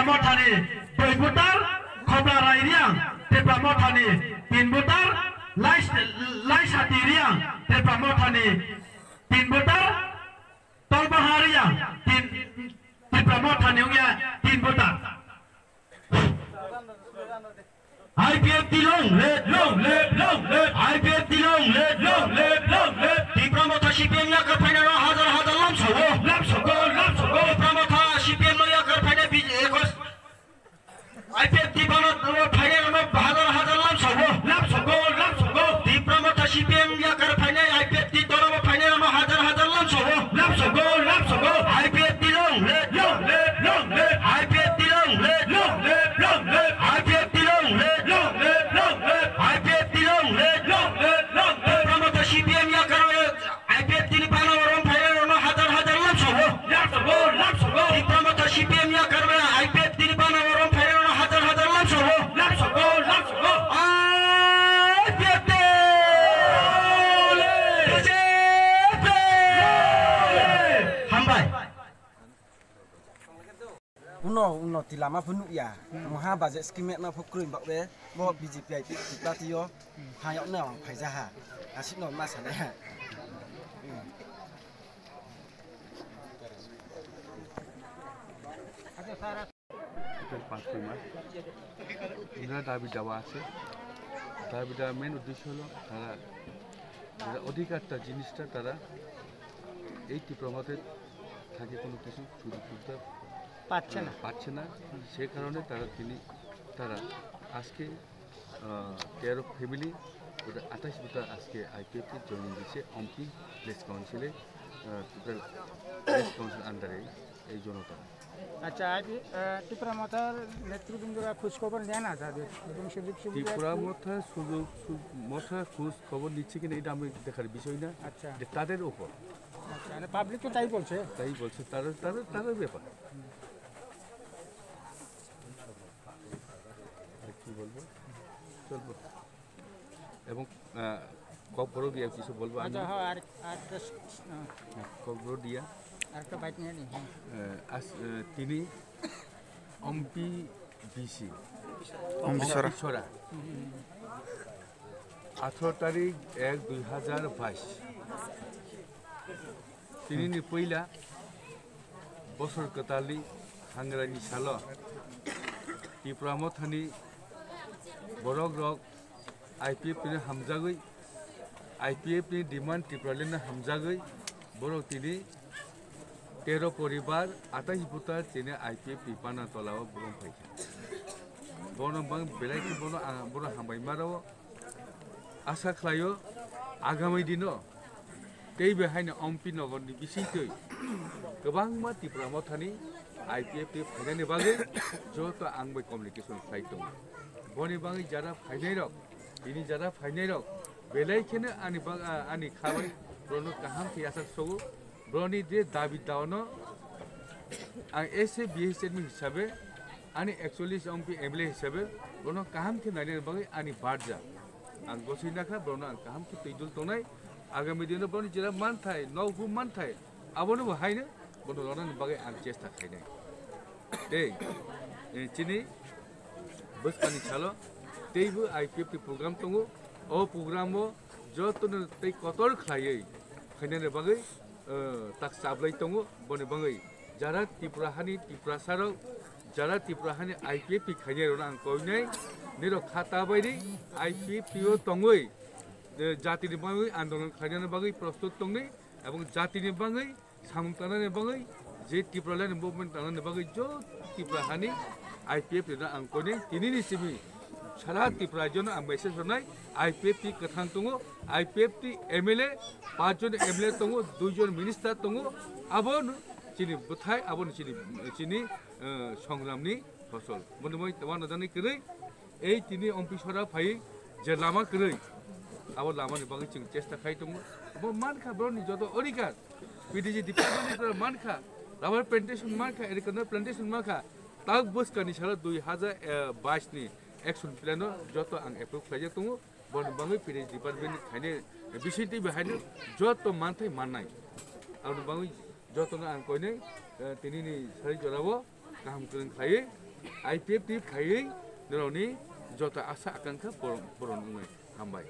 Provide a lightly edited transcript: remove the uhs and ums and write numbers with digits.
Mothani, 2 butar, Kobra Rairiang, Tipra Mothani, 3 butar, Lai Satiriang, Tipra Mothani, 3 butar, Tolbahariang, Tipra Mothani, 3 butar. IPFT long, IPFT long, Tipra Motha CPI yakar phane ro hazar lam sogo, Tipra Motha CPI lo yakar phane biji ekos, IPFT Bana phane ro hazar lam sogo, Tipra Motha CPI yakar phane IPFT toro phane ro hazar lam sogo, IPFT long, IPFT long, IPFT long, IPFT long, Tipra Motha CPI yakar IPFT ni Bana Romphailaibai ro hazar lam sogo, Tipra Motha CPI yakar IPFT ni Bana Romphailaibai ro hazar lam sogo, IPFT hambai. Uno tilama punu ya, muha budget scheme na pokruin bakbe, bo BJP kita tiyo, hayok na ang paisaha, asik no masana. ইনারা দাবি দেওয়া আছে দাবি দেওয়ার main উদ্দেশ্য হলো তারা অধিকারটা জিনিসটা তারা এই তীব্রমতের থাকে কোনো কিছু সুযোগ সুবিধা পাচ্ছে না সে কারণে তারা আজকে 13 ফ্যামিলি 28 ভোটার আজকে IPFT জয়েন দিয়েছে অম্পি প্লেস কাউন্সিলে প্লেস কাউন্সিল আন্ডারে এই জনতা। আচ্ছা আজ ত্রিপুরা মথার নেতৃবৃন্দরা খোঁজ খবর নেন না তাদের এবং ত্রিপুরা মথা খোঁজ খবর নিচ্ছে কিনা এটা আমি দেখার বিষয় না। আচ্ছা তাদের উপর আচ্ছা পাবলিক তো তাই বলছে তাদের ব্যাপার কি বলবো চলবো এবং কবরও দিয়া কিছু বলবো কবরও দিয়া তিনি অম্পি বিসি অম্বিছড়া 18 তারিখ 1-2022 তিনি পইলা বছর কতালি হাঙ্গারানি সাল ত্রিপুরা মথানি বরক rock IPF ni hamjagoi IPF ni demand Tipra na hamjagoi borok tini 13 poribar 28 butar tini IPF pipana tolawa borong paisa bono bang belai ki bono hambai maro asa khlayo agamai dino tei behaina ompi nogor ni bisitoi gobang ma Tipra mothani IPF phainani bage joto angbai communication site dong boni bangi jara phainai rok ini jara phainai rok belai khene ani khabai brono kaham thi asar sogu broni de dabi dawno ang ese BHN hisabe ani actually ompi MLA hisabe brono kaham thi naine bagai ani barja ang gosi nakha brono ang kaham thi tejul tonai agami dino broni jara man thai no hu man thai abono haine brono lonan bagai ang chesta khainai dei chini bus pani chalo teibu IPFT program tongo o programo jotno tei kotor khlaiei khainane bagai tak sablai tongo bone bangai jara Tiprahani Tipra saro jara Tiprahani IPFT khainai rona ang koinai niro khata bairi IPFT o tongoi jati ni bangai andolon khainane bagai prostut tongnei ebong jati ni bangai samtanane bagai je Tipraland movement tanane bagai jo Tiprahani IPFT na ang koinai tinini simi সারা ত্রিপুরার জন্য আমি message হনাই IPFT কথান দङ IPFT MLA 5 জন MLA দङ 2 জন minister দङ আবন চিনি বুথাই আবন চিনি সংগ্রামনি ফসল বনমই তওয়ান জানি কই এই তিনি অম্পিছরা ফাই যে লামা কই আবো লামানি বাকি চিং চেষ্টা খাই দङ আবো মানখা ব্রনি যত অধিকার PDG ডিপার্টমেন্টের মানখা রাবার প্ল্যান্টেশন মানখা এরিকানার প্ল্যান্টেশন মানখা তাক বসকানি সারা 2022 ni action plan joto ang approve khaje tungu bon bangai PDG department khaine bisiti behaino joto manthai mannai ang bangai joto ang koine tini ni sari jorabo kaham kereng khaye IPFT khaye doroni jota asa akan ke poron ungai hambai